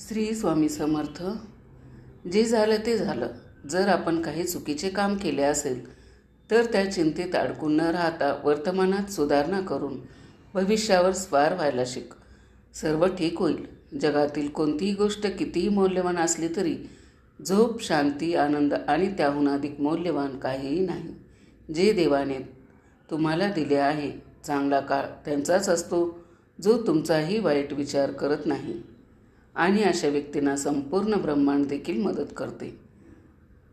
श्री स्वामी समर्थ. जे झालं ते झालं. जर आपण काही चुकीचे काम केले असेल तर त्या चिंतेत अडकून न राहता वर्तमानात सुधारणा करून भविष्यावर स्वार व्हायला शिक. सर्व ठीक होईल. जगातील कोणतीही गोष्ट कितीही मौल्यवान असली तरी झोप, शांती, आनंद आणि त्याहून अधिक मौल्यवान काहीही नाही. जे देवाने तुम्हाला दिले आहे चांगला काळ त्यांचाच असतो जो तुमचाही वाईट विचार करत नाही. आणि अशा व्यक्तींना संपूर्ण ब्रह्मांड देखील मदत करते.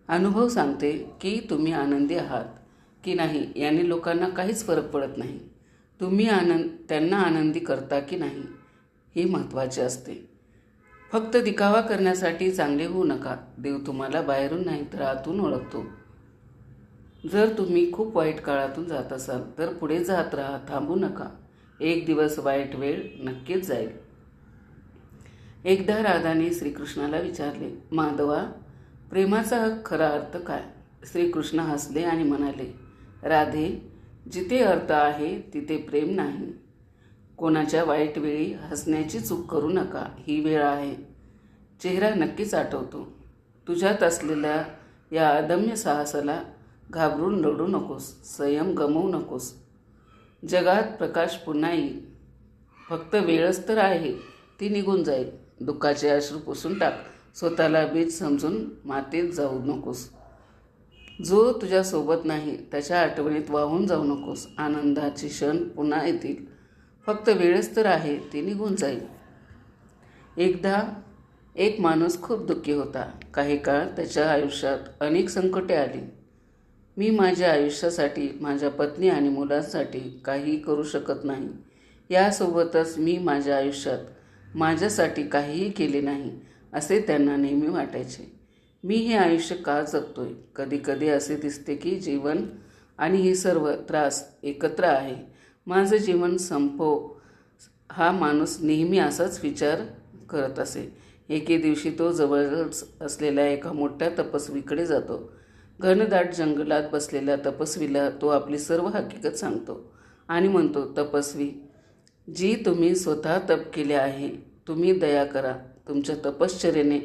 अनुभव सांगते की तुम्ही आनंदी आहात की नाही याने लोकांना काहीच फरक पडत नाही. तुम्ही त्यांना आनंदी करता की नाही हे महत्त्वाचे असते. फक्त दिखावा करण्यासाठी चांगले होऊ नका. देव तुम्हाला बाहेरून नाही तर आतून ओळखतो. जर तुम्ही खूप वाईट काळातून जात असाल तर पुढे जात राहा, थांबू नका. एक दिवस वाईट वेळ नक्कीच जाईल. एकदा राधाने श्रीकृष्णाला विचारले, माधवा, प्रेमाचा खरा अर्थ काय? श्रीकृष्ण हसले आणि म्हणाले, राधे, जिथे अर्थ आहे तिथे प्रेम नाही. कोणाच्या वाईट वेळी हसण्याची चूक करू नका. ही वेळ आहे. चेहरा नक्कीच आठवतो. तुझ्यात असलेल्या या अदम्य साहसाला घाबरून रडू नकोस. संयम गमवू नकोस. जगात प्रकाश पुन्हा येईल. फक्त वेळच तर आहे, ती निघून जाईल. दुःखाचे अश्रू पुसून टाक. स्वतःला बीज समजून मातीत जाऊ नकोस. जो तुझ्यासोबत नाही त्याच्या आठवणीत वाहून जाऊ नकोस. आनंदाचे क्षण पुन्हा येतील. फक्त वेळच तर आहे, ती निघून जाईल. एकदा एक माणूस खूप दुःखी होता. काही काळ त्याच्या आयुष्यात अनेक संकटे आली. मी माझ्या आयुष्यासाठी, माझ्या पत्नी आणि मुलांसाठी काही करू शकत नाही. यासोबतच मी माझ्या आयुष्यात माझ्यासाठी काहीही केले नाही असे त्यांना नेहमी वाटायचे. मी हे आयुष्य का जगतोय? कधी कधी असे दिसते की जीवन आणि हे सर्व त्रास एकत्र आहे. माझं जीवन संपव. हा माणूस नेहमी असाच विचार करत असे. एके दिवशी तो जवळच असलेल्या एका मोठ्या तपस्वीकडे जातो. घनदाट जंगलात बसलेल्या तपस्वीला तो आपली सर्व हकीकत सांगतो आणि म्हणतो, तपस्वी, जी तुम्ही स्वतः तप केले आहे, तुम्ही दया करा. तुमच्या तपश्चर्येने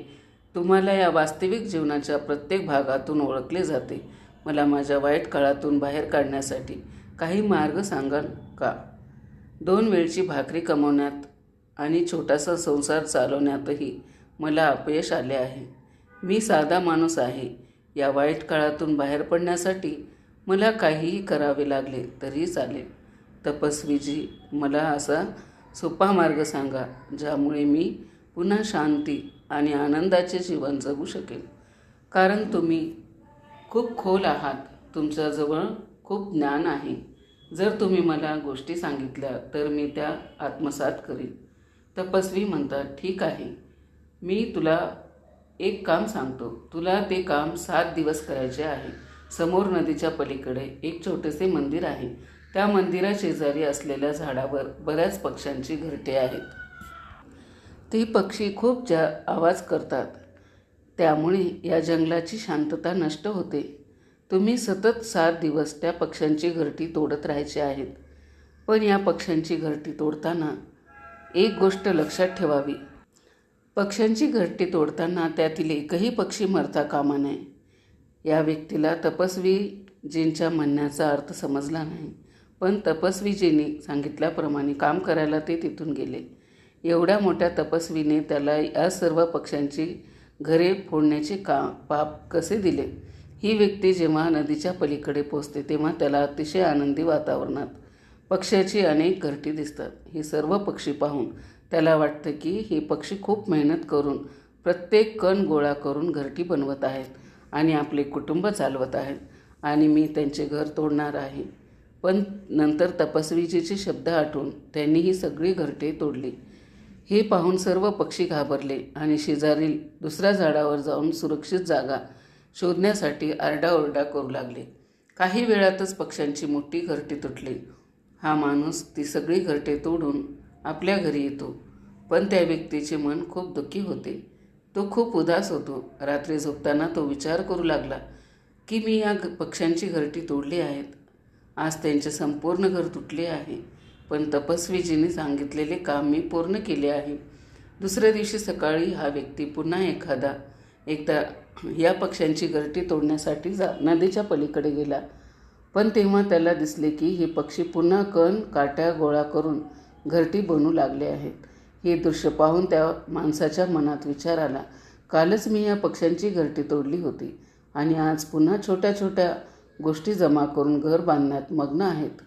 तुम्हाला या वास्तविक जीवनाच्या प्रत्येक भागातून ओळखले जाते. मला माझ्या वाईट काळातून बाहेर काढण्यासाठी काही मार्ग सांगाल का? 2 वेळची भाकरी कमवण्यात आणि छोटासा संसार चालवण्यातही मला अपयश आले आहे. मी साधा माणूस आहे. या वाईट काळातून बाहेर पडण्यासाठी मला काहीही करावे लागले तरी चालेल. तपस्वीजी, मला असा सोपा मार्ग सांगा ज्यामुळे मी पुन्हा शांती आणि आनंदाचे जीवन जगू शकेल. कारण तुम्ही खूप खोल आहात. तुमच्याजवळ खूप ज्ञान आहे. जर तुम्ही मला गोष्टी सांगितल्या तर मी त्या आत्मसात करीन. तपस्वी म्हणतात, ठीक आहे, मी तुला एक काम सांगतो. तुला ते काम 7 दिवस करायचे आहे. समोर नदीच्या पलीकडे एक छोटेसे मंदिर आहे. त्या मंदिराशेजारी असलेल्या झाडावर बऱ्याच पक्ष्यांची घरटे आहेत. ते पक्षी खूप आवाज करतात. त्यामुळे या जंगलाची शांतता नष्ट होते. तुम्ही सतत 7 दिवस त्या पक्ष्यांची घरटी तोडत राहायचे आहेत. पण या पक्ष्यांची घरटी तोडताना एक गोष्ट लक्षात ठेवावी. पक्ष्यांची घरटी तोडताना त्यातील एकही पक्षी मरता कामा नये. या व्यक्तीला तपस्वीजींच्या म्हणण्याचा अर्थ समजला नाही. पण तपस्वीजींनी सांगितल्याप्रमाणे काम करायला ते तिथून गेले. एवढ्या मोठ्या तपस्वीने त्याला या सर्व पक्ष्यांची घरे फोडण्याचे पाप कसे दिले? ही व्यक्ती जेव्हा नदीच्या पलीकडे पोचते तेव्हा त्याला अतिशय आनंदी वातावरणात पक्ष्याची अनेक घरटी दिसतात. हे सर्व पक्षी पाहून त्याला वाटतं की हे पक्षी खूप मेहनत करून प्रत्येक कण गोळा करून घरटी बनवत आहेत आणि आपले कुटुंब चालवत आहेत आणि मी त्यांचे घर तोडणार आहे. पण नंतर तपस्वीजीचे शब्द आठवून त्यांनी ही सगळी घरटे तोडली. हे पाहून सर्व पक्षी घाबरले आणि शेजारील दुसऱ्या झाडावर जाऊन सुरक्षित जागा शोधण्यासाठी आरडाओरडा करू लागले. काही वेळातच पक्ष्यांची मोठी घरटी तुटली. हा माणूस ती सगळी घरटे तोडून आपल्या घरी येतो. पण त्या व्यक्तीचे मन खूप दुःखी होते. तो खूप उदास होतो. रात्री झोपताना तो विचार करू लागला की मी या पक्ष्यांची घरटी तोडली आहेत. आज त्यांचे संपूर्ण घर तुटले आहे. पण तपस्वीजींनी सांगितलेले काम मी पूर्ण केले आहे. दुसऱ्या दिवशी सकाळी हा व्यक्ती पुन्हा एकदा या पक्ष्यांची घरटी तोडण्यासाठी नदीच्या पलीकडे गेला. पण तेव्हा त्याला दिसले की हे पक्षी पुन्हा काट्या गोळा करून घरटी बनवू लागले आहेत. हे दृश्य पाहून त्या माणसाच्या मनात विचार आला, कालच मी या पक्ष्यांची घरटी तोडली होती आणि आज पुन्हा छोट्या छोट्या गोष्टी जमा करून घर बांधण्यात मग्न आहेत.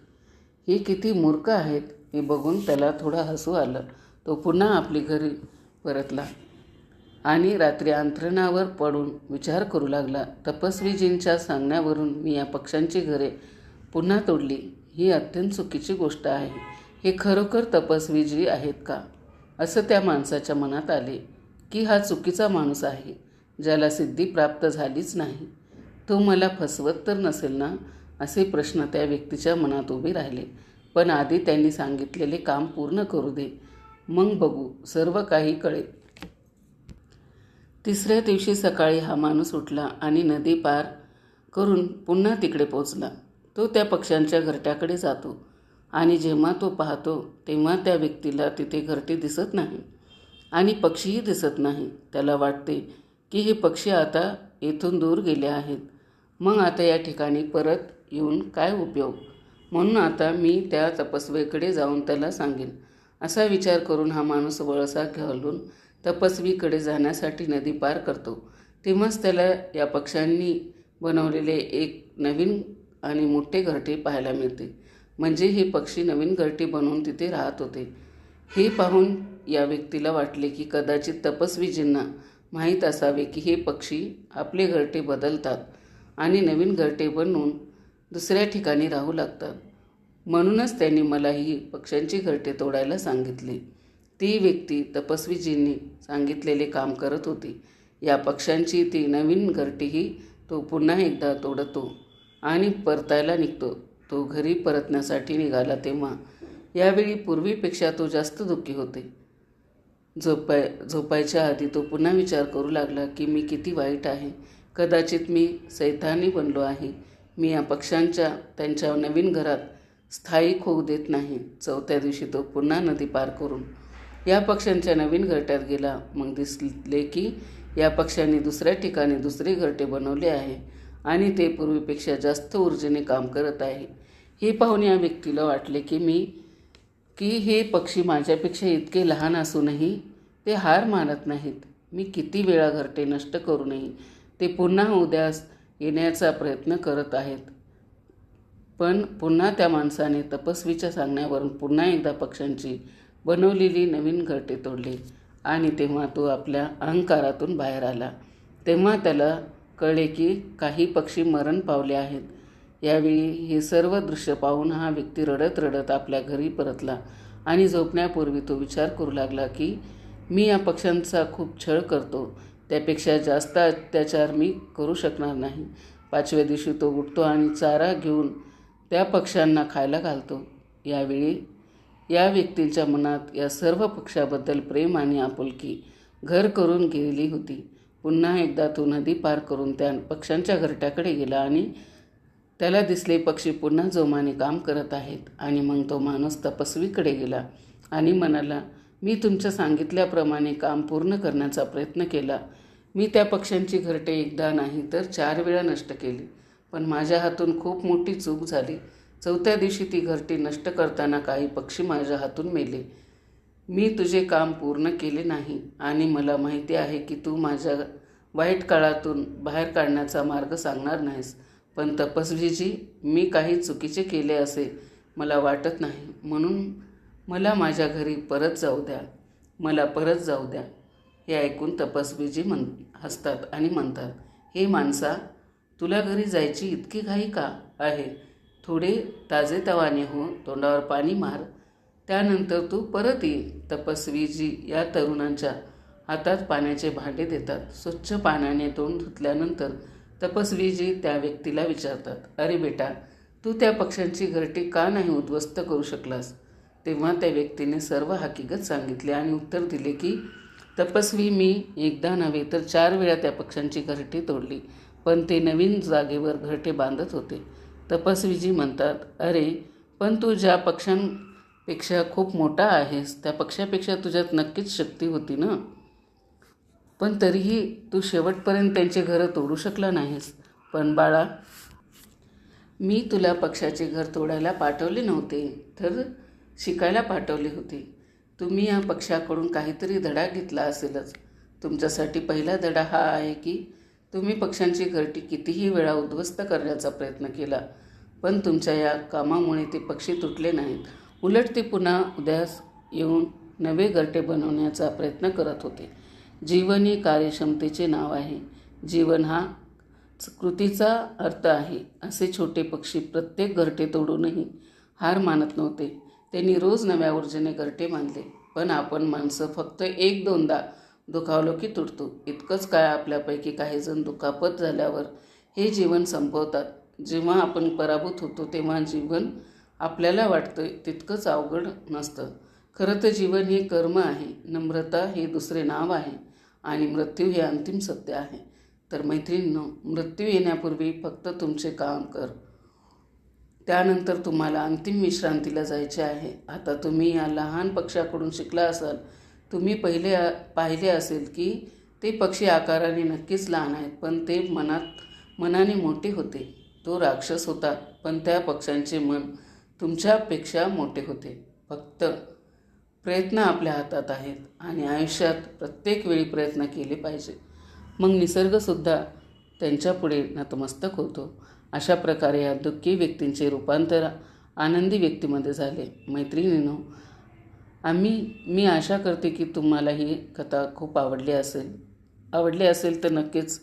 हे किती मूर्ख आहेत. हे बघून त्याला थोडं हसू आलं. तो पुन्हा आपली घरी परतला आणि रात्री अंथरुणावर पडून विचार करू लागला, तपस्वीजींच्या सांगण्यावरून मी या पक्ष्यांची घरे पुन्हा तोडली. ही अत्यंत चुकीची गोष्ट आहे. हे खरोखर तपस्वीजी आहेत का? असं त्या माणसाच्या मनात आले की हा चुकीचा माणूस आहे, ज्याला सिद्धी प्राप्त झालीच नाही. तो मला फसवत तर नसेल ना, असे प्रश्न त्या व्यक्तीच्या मनात उभे राहिले. पण आधी त्यांनी सांगितलेले काम पूर्ण करू दे, मग बघू, सर्व काही कळेल. तिसऱ्या दिवशी सकाळी हा माणूस उठला आणि नदी पार करून पुन्हा तिकडे पोचला. तो त्या पक्ष्यांच्या घरट्याकडे जातो आणि जेव्हा तो पाहतो तेव्हा त्या व्यक्तीला तिथे घरटी दिसत नाही आणि पक्षीही दिसत नाही. त्याला वाटते की हे पक्षी आता येथून दूर गेले आहेत. मग आता या ठिकाणी परत येऊन काय उपयोग? म्हणून आता मी त्या तपस्वीकडे जाऊन त्याला सांगेन, असा विचार करून हा माणूस वळसा घालून तपस्वीकडे जाण्यासाठी नदी पार करतो. तेव्हाच त्याला या पक्ष्यांनी बनवलेले एक नवीन आणि मोठे घरटे पाहायला मिळते. म्हणजे हे पक्षी नवीन घरटे बनवून तिथे राहत होते. हे पाहून या व्यक्तीला वाटले की कदाचित तपस्वीजींना माहीत असावे की हे पक्षी आपले घरटे बदलतात आणि नवीन घरटे बनवून दुसऱ्या ठिकाणी राहू लागतात. म्हणूनच त्यांनी मला ही पक्ष्यांची घरटे तोडायला सांगितले. ती व्यक्ती तपस्वीजींनी सांगितलेले काम करत होती. या पक्ष्यांची ती नवीन घरटीही तो पुन्हा एकदा तोडतो आणि परतायला निघतो. तो घरी परतण्यासाठी निघाला तेव्हा यावेळी पूर्वीपेक्षा तो जास्त दुःखी होते. झोपायच्या आधी तो पुन्हा विचार करू लागला की मी किती वाईट आहे. कदाचित मी सैतानी बनलो आहे. मी या पक्ष्यांच्या त्यांच्या नवीन घरात स्थायिक होऊ देत नाही. चौथ्या दिवशी तो पुन्हा नदी पार करून या पक्ष्यांच्या नवीन घरट्यात गेला. मग दिसले की या पक्ष्यांनी दुसऱ्या ठिकाणी दुसरे घरटे बनवले आहे आणि ते पूर्वीपेक्षा जास्त ऊर्जेने काम करत आहे. हे पाहून या व्यक्तीला वाटले की हे पक्षी माझ्यापेक्षा इतके लहान असूनही ते हार मानत नाहीत. मी किती वेळा घरटे नष्ट करूनही ते पुन्हा उद्यास येण्याचा प्रयत्न करत आहेत. पण पुन्हा त्या माणसाने तपस्वीच्या सांगण्यावरून पुन्हा एकदा पक्ष्यांची बनवलेली नवीन घरटे तोडले आणि तेव्हा तो आपल्या अहंकारातून बाहेर आला. तेव्हा त्याला कळले की काही पक्षी मरण पावले आहेत. यावेळी हे सर्व दृश्य पाहून हा व्यक्ती रडत रडत आपल्या घरी परतला आणि झोपण्यापूर्वी तो विचार करू लागला की मी या पक्ष्यांचा खूप छळ करतो, त्यापेक्षा जास्त अत्याचार मी करू शकणार नाही. पाचव्या दिवशी तो उठतो आणि चारा घेऊन त्या पक्ष्यांना खायला घालतो. यावेळी या व्यक्तीच्या मनात या सर्व पक्ष्याबद्दल प्रेम आणि आपुलकी घर करून गेली होती. पुन्हा एकदा तो नदी पार करून त्या पक्ष्यांच्या घरट्याकडे गेला आणि त्याला दिसले पक्षी पुन्हा जोमाने काम करत आहेत. आणि मग तो माणूस तपस्वीकडे गेला आणि म्हणाला, मी तुमच्या सांगितल्याप्रमाणे काम पूर्ण करण्याचा प्रयत्न केला. मी त्या पक्ष्यांची घरटे एकदा नाही तर 4 वेळा नष्ट केली, पण माझ्या हातून खूप मोठी चूक झाली. चौथ्या दिवशी ती घरटी नष्ट करताना काही पक्षी माझ्या हातून मेले. मी तुझे काम पूर्ण केले नाही आणि मला माहिती आहे की तू माझ्या वाईट काळातून बाहेर काढण्याचा मार्ग सांगणार नाहीस. पण तपस्वीजी, मी काही चुकीचे केले असे मला वाटत नाही. म्हणून मला माझ्या घरी परत जाऊ द्या. मला परत जाऊ द्या. हे ऐकून तपस्वीजी हसतात आणि म्हणतात, हे माणसा, तुला घरी जायची इतकी घाई का आहे? थोडे ताजेतवाने हो, तोंडावर पाणी मार, त्यानंतर तू परत ये. तपस्वीजी या तरुणांच्या हातात पाण्याचे भांडे देतात. स्वच्छ पाण्याने तोंड धुतल्यानंतर तपस्वीजी त्या व्यक्तीला विचारतात, अरे बेटा, तू त्या पक्ष्यांची घरटी का नाही उद्ध्वस्त करू शकलास? तेव्हा त्या व्यक्तीने सर्व हकीकत सांगितले आणि उत्तर दिले की तपस्वी, मी एकदा नव्हे तर 4 वेळा त्या पक्ष्यांची घरटी तोडली, पण ते नवीन जागेवर घरटे बांधत होते. तपस्वीजी म्हणतात, अरे पण तू ज्या पेक्षा खूप मोठा आहेस. त्या पक्षापेक्षा तुझ्यात नक्कीच शक्ती होती ना. पण तरीही तू शेवटपर्यंत त्यांचे घरं तोडू शकला नाहीस. पण बाळा, मी तुला पक्षाचे घर तोडायला पाठवले नव्हते, तर शिकायला पाठवले होते. तुम्ही या पक्षाकडून काहीतरी धडा घेतला असेलच. तुमच्यासाठी पहिला धडा हा आहे की तुम्ही पक्ष्यांची घरटी कितीही वेळा उद्ध्वस्त करण्याचा प्रयत्न केला, पण तुमच्या या कामामुळे ते पक्षी तुटले नाहीत. उलट ते पुन्हा उद्यास येऊन नवे घरटे बनवण्याचा प्रयत्न करत होते. जीवन हे कार्यक्षमतेचे नाव आहे. जीवन हा कृतीचा अर्थ आहे. असे छोटे पक्षी प्रत्येक घरटे तोडूनही हार मानत नव्हते. त्यांनी रोज नव्या ऊर्जेने घरटे बांधले. पण आपण माणसं फक्त एक दोनदा दुखावलो की तुटतो. इतकंच काय, आपल्यापैकी काही जण दुखापत झाल्यावर हे जीवन संपवतात. जेव्हा आपण पराभूत होतो तेव्हा जीवन आपल्याला वाटतं तितकंच अवघड नसतं. खरं तर जीवन हे कर्म आहे, नम्रता हे दुसरे नाव आहे आणि मृत्यू हे अंतिम सत्य आहे. तर मैत्रिणींनो, मृत्यू येण्यापूर्वी फक्त तुमचे काम कर. त्यानंतर तुम्हाला अंतिम विश्रांतीला जायचे आहे. आता तुम्ही या लहान पक्ष्याकडून शिकला असाल. तुम्ही पाहिले असेल की ते पक्षी आकाराने नक्कीच लहान आहेत, पण ते मनाने मोठे होते. तो राक्षस होता, पण त्या पक्ष्यांचे मन तुमच्यापेक्षा मोठे होते. फक्त प्रयत्न आपल्या हातात आहेत आणि आयुष्यात प्रत्येक वेळी प्रयत्न केले पाहिजे. मग निसर्गसुद्धा त्यांच्यापुढे नतमस्तक होतो. अशा प्रकारे या दुःखी व्यक्तींचे रूपांतर आनंदी व्यक्तीमध्ये झाले. मैत्रिणींनो, मी आशा करते की तुम्हाला ही कथा खूप आवडली असेल तर नक्कीच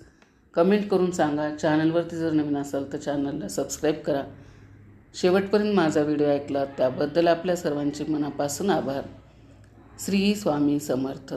कमेंट करून सांगा. चॅनलवरती जर नवीन असाल तर चॅनलला सबस्क्राईब करा. शेवटपर्यंत माझा व्हिडिओ ऐकला त्याबद्दल आपल्या सर्वांचे मनापासून आभार. श्री स्वामी समर्थ.